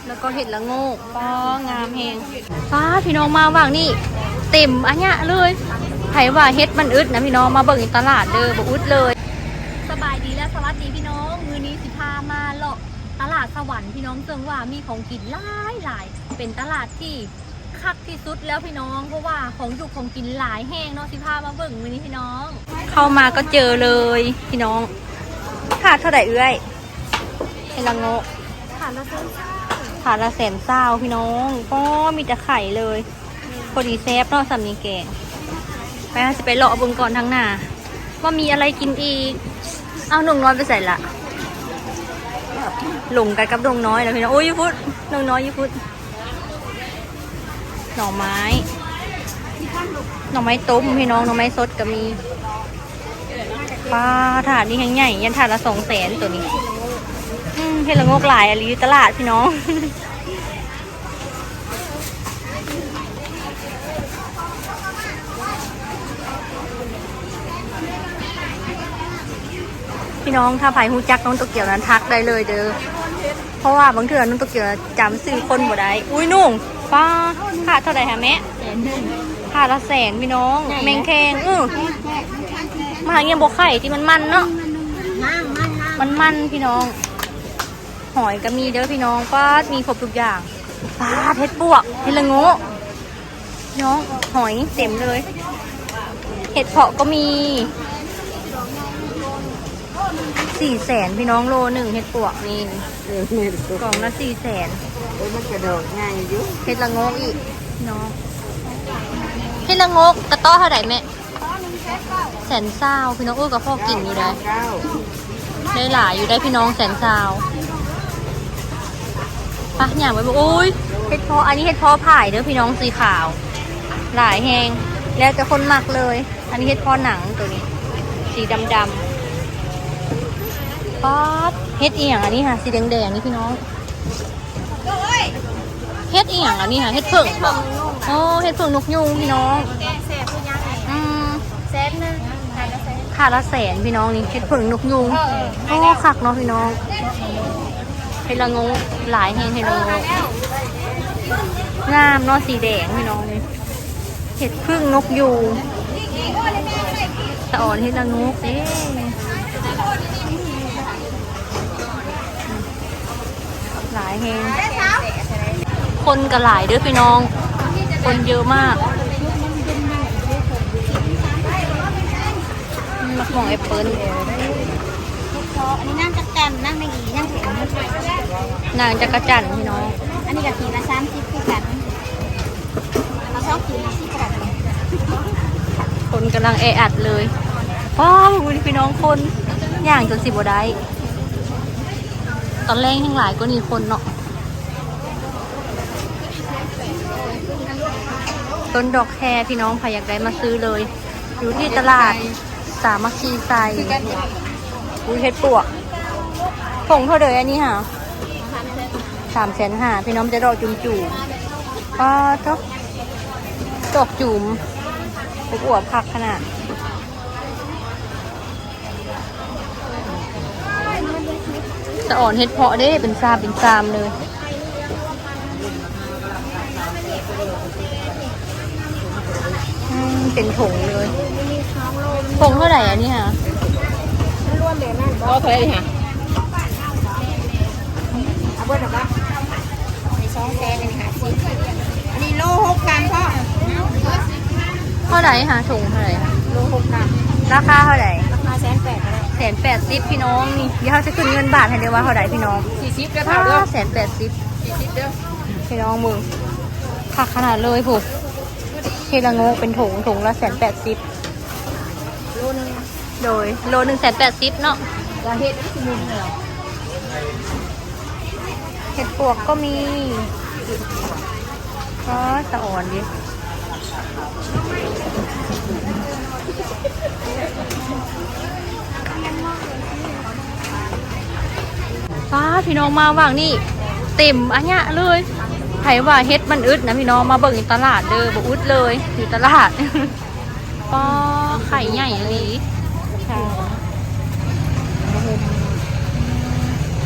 แล้วก็เห็ดละโงกป้องามแหงฟ้าพี่น้องมาว่างนี่เต็มอันเนี้ยเลยไผว่าเฮ็ดมันอึดนะพี่น้องมาเบิ่งตลาดเด้อบ่อึดเลยสบายดีและสวัสดีพี่น้องมื้อนี้สิพามาเลาะตลาดสวรรค์พี่น้องเซิงว่ามีของกินหลายเป็นตลาดที่คักที่สุดแล้วพี่น้องเพราะว่าของอยู่ของกินหลายแห้งเนาะสิพามาเบิ่งมื้อนี้พี่น้องเข้ามาก็เจอเลยพี่น้องค่าเท่าไหร่เอื้อยเห็ดละโงกถาดละ100,000พี่น้องก็มีแต่ไข่เลยพอดีแซ่บเนาะสำนีแกงไปจะไปเลาะเบิ่งก่อนทั้งหน้าว่ามีอะไรกินอีกเอาหนุ่มน้อยไปใส่ละหลงกันกับดงน้อยแล้วพี่น้องโอ้ยยุฟุตดงน้อยยุฟุตหน่อไม้ต้มพี่น้องหน่อไม้สดก็มีปลาถาดนี่แห้งใหญ่ยันถาดละ200,000ตัวนี้เห็ดละโงกหลายอะไรอยู่ตลาดพี่น้องพี่น้องถ้าไผ่ฮู้จักน้องโตเกียวนั้นทักได้เลยเด้อเพราะว่าบางเทื่อน้องโตเกียวจำซื้อคนบ่ได้อุ้ยนุ่งป้าค่าเท่าไหร่ฮะแม่ค่าละ100,000พี่น้องแมงแคงมาหาเงี้ยบกไข่ที่มันเนาะมันพี่น้องหอยก็มีเด้อพี่น้องป้ามีครบทุกอย่างป้าเห็ดปวกเห็ดละโงกน้องหอยเต็มเลยเห็ดเพาะก็มี400,000พี่น้องโลหนึ่งเห็ดปวกนี่กล่องละ400,000มันกระโดดง่ายอยู่เห็ดละโงกอีกน้องเห็ดละโงกกระต้อเท่าไหร่แม่120,000พี่น้องกับพ่อกินอยู่ได้หลายอยู่ได้พี่น้อง120,000ปะอย่างไปบอกโอ้ยเห็ดเพาะอันนี้เห็ดเพาะผ่ายเด้อพี่น้องสีขาวหลายแหงแล้วจะคนมักเลยอันนี้เห็ดเพาะหนังตัวนี้สีดำป๊อดเฮ็ดอีหยังอันนี้ค่ะสีแดงๆนี่พี่น้องเฮ็ดอีหยังอันนี้ค่ะเฮ็ดเพิ่งโอ้เฮ็ดเพิ่งนกยุงพี่น้องค่าละ100,000พี่น้องนี่เฮ็ดเพิ่งนกยุงโอ้คักเนาะพี่น้องเฮ็ดละโงกหลายแฮงเฮ็ดละโงกงามเนาะสีแดงพี่น้องนี่เฮ็ดพึ่งนกยูงตะอ่อนเฮ็ดละโงกเด้หลายแฮงคนก็หลายเด้อพี่น้องคนเยอะมากมักมองแอปเปิ้ลอันนี้นั่งจักรจันนั่งในอีนั่งเสียงนางจักรจันพี่น้องอันนี้กับทีละ30คือกันเราชอบกินที่กระดาษคนกำลังแออัดเลยว้าวพี่น้องคนย่างจน10 บ่ได้ตอนแรกทั้งหลายก็มีคนเนาะต้นดอกแครพี่น้องใครอยากได้มาซื้อเลยอยู่ที่ตลาดสามัคคีไซอุ้ยเฮ็ดปวกผงเท่าเดิมอันนี้ค่ะ350,000พี่น้องจะดอกจุ่มก็ดอกจุ่มอวบผักขนาดจะอ่อนเฮ็ดเพาะได้เป็นซามเลยเป็นผงเลยผงเท่าไหร่อันนี้ค่ะรวมเลยนั่นก็เท่าไหร่ค่ะเอาเบอร์หนึ่งก็ใน200,000เลยค่ะอันนี้โล6 กรัมพ่อเท่าไหร่ค่ะถุงเท่าไหร่โล6 กรัมราคาเท่าไหร่ราคา180,000ก็ได้180พี่น้องนี่เดี๋ยวเขาจะขึ้นเงินบาทให้เดี๋ยวว่าเท่าไหร่พี่น้อง40ก็เท่าเด้อ180เด้อพี่น้องมึงผักขนาดเลยผูกเฮลังโงเป็นถุงละ180โลนึงโดยโล180เนาะจะเฮ็ดที่มุมเหรอเห็ดปวกก็มีก็ตะอ่อนดิฟ้าพี่น้องมาว่างนี่เต็มอันเนี้ยเลยไผว่าเฮ็ดมันอึดนะพี่น้องมาเบิ่งในตลาดเด้อบ่อึดเลยอยู่ตลาดป้อไข่ใหญ่เลย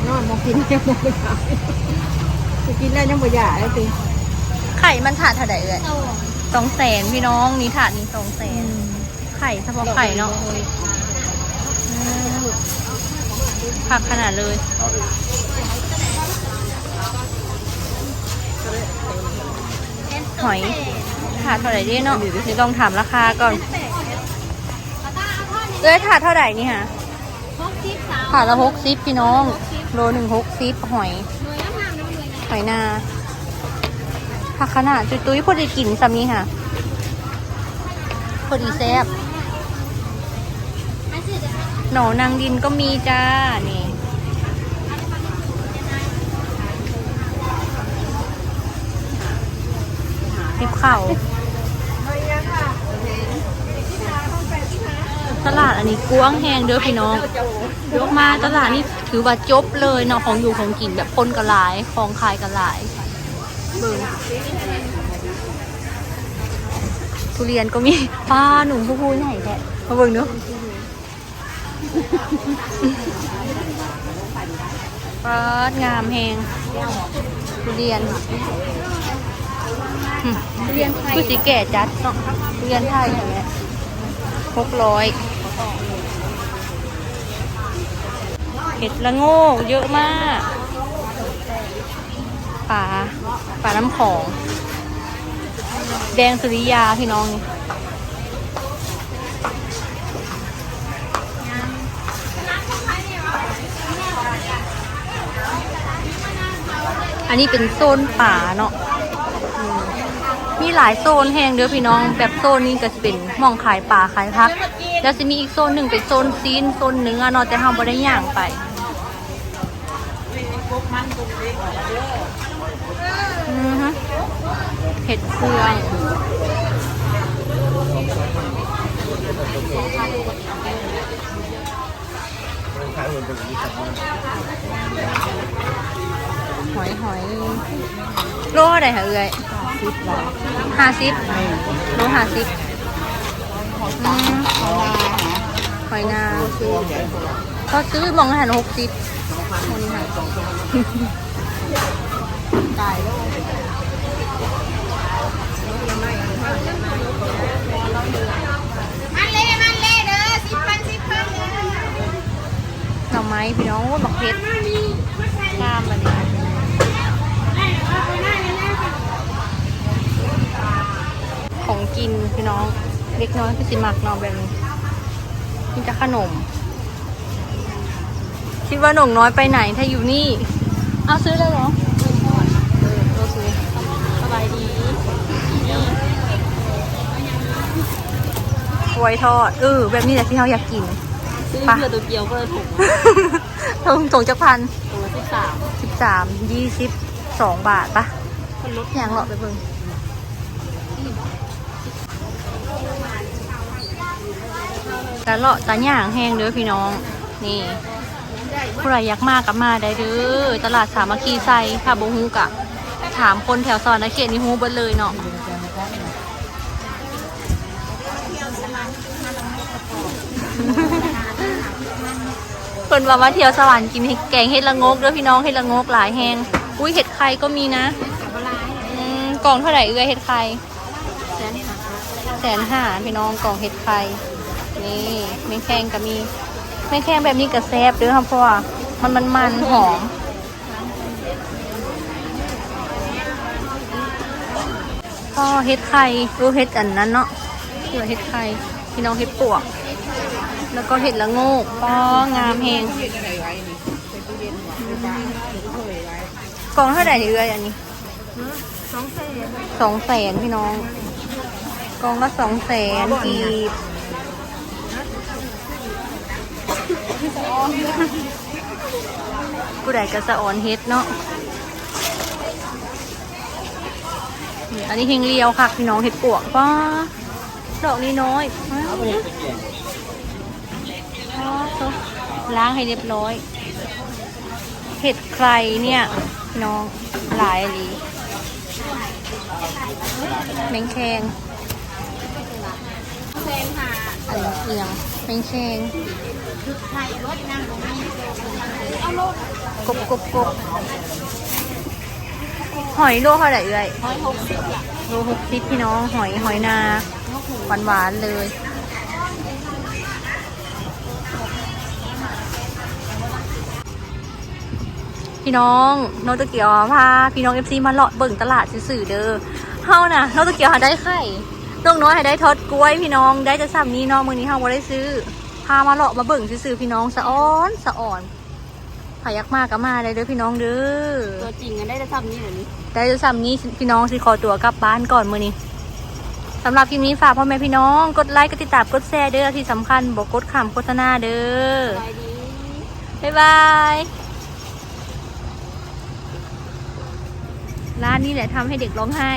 นอนมองกินแค่มองไปขาย กินแล้วยังบ่อยากเลยสิ ไข่มันถาดเท่าไหร่เลย200,000พี่น้องนี่ถาดนี้200,000ไข่เฉพาะไข่เนาะผักขนาดเลยหอยถาดเท่าไหร่ดิเนาะเดี๋ยวลองถามราคาก่อนถาดเท่าไหร่นี่ฮะถาดละ60พี่น้องโล1 60หอยนาผักขนาดตุ้ยๆพอดีกินซ้ำนี้ค่ะพอดีแซ่บหน่อนางดินก็มีจ้านี่ติบเข่าตลาดอันนี้กว้างแหงเด้อพี่น้องยกมาตลาดนี่ถือว่าจบเลยเนาะของอยู่ของกินแบบคนกระหลายของขายกระหลายเบิ่งทุเรียนก็มีป้าหนุ่มผู้ใหญ่แท้มาเบิ่งดูป้างามแหงทุเรียนคือสีแก่จัดเนาะทุเรียนไทยอย่างเงี้ย600เห็ดละโง่เยอะมากปลาน้ำของแดงสุริยาพี่น้องนี่อันนี้เป็นโซนป่าเนาะมีหลายโซนแห้งเด้อพี่น้องแบบโซนนี้ก็จะเป็นหม่องขายป่าขายพักแล้วจะมีอีกโซนหนึ่งเป็นโซนซีนโซนเนื้อเนาะแต่เราไม่ได้ย่างไปเห็ดเฟืองหอยโลอะไรคะเอ้ย50โล50หอยนาเขาซื้อมองหัน60คนค่ะตายแล้วมันเล่เด้อ10,000หน่อไม้พี่น้องบักเพชรงามอันนี้ของกินพี่น้องเล็กน้อยคือสิมักน้องแบบนี้นี่จะขนมคิดว่าหนุ่มน้อยไปไหนถ้าอยู่นี่เอาซื้อเลยเหรอเราซื้อสบายดีกล้วยทอดแบบนี้แหละที่เราอยากกินซื้อเพื่อตัวเดียวก็เลยถูกถุงจักพันตัว22 บาทปะมันลดอย่างหรอไปเบิ่งตาเลาะตาย่างแห้งเด้อพี่น้องนี่ผู้ใดอยากมากกับมาได้เด้อตลาดสามัคคีไซค่ะบ่ฮู้กะถามคนแถวซอยนะเขตนี่ฮู้เบิดเลยเนาะเพิ่นว่ามาเที่ยวสวรรค์กินแกงเห็ดละงกเด้อพี่น้องเห็ดละงกหลายแฮงอุ้ยเห็ดไข่ก็มีนะกล่องเท่าไหร่เห็ดไข่150,000พี่น้องกล่องเห็ดไข่นี่แมงแคงก็มีแมงแคงแบบนี้ก็แซ่บเด้อครับเพราะว่ามันหอมก็เห็ดไข่เห็ดอันนั้นเนาะคือเห็ดไข่พี่น้องเห็ดปวกแล้วก็เห็ดละโงกก็งามแฮงกล่องเท่าไหร่นี่อันนี้200,000พี่น้องกล่องละ200,000กีบผู้ใดก็สะออนเฮ็ดเนาะอันนี้เฮงเลียวค่ะพี่น้องเห็ดปวกป้าดอกนี้น้อยล้างให้เรียบร้อยเห็ดใครเนี่ยพี่น้องหลายลีแมงแคงอันนี้เอียงแมงแคงกบ หอยโลเท่าไหร่เอ่ย 160อ่ะ โล60พี่น้องหอยนาหวานๆเลยพี่น้องโนตเกียวพาพี่น้อง FC มาเลาะเบิ่งตลาดซื่อๆเด้อเฮาน่ะโนตเกียวหาได้ไข่น้องน้อยให้ได้ทอดกล้วยพี่น้องได้จะซ้ำนี้น้องมื้อนี้เฮาบ่ได้ซื้อพามาเลาะมาเบิ่งซื่อๆพี่น้องสะอ้อนสะอ่อนพายักมากก็มาได้เด้อพี่น้องเด้อ ตัวจริงกันได้จะทำนี่เหรอนี่ ได้จะซ้ำนี้พี่น้องสิขอตัวกลับบ้านก่อนมื้อนี้สำหรับคลิปนี้ฝากพ่อแม่พี่น้องกดไลค์กดติดตามกดแชร์เด้อที่สำคัญบอกกดคำโฆษณาเด้อ ไปดี บ๊ายบาย ร้านนี้แหละทำให้เด็กร้องไห้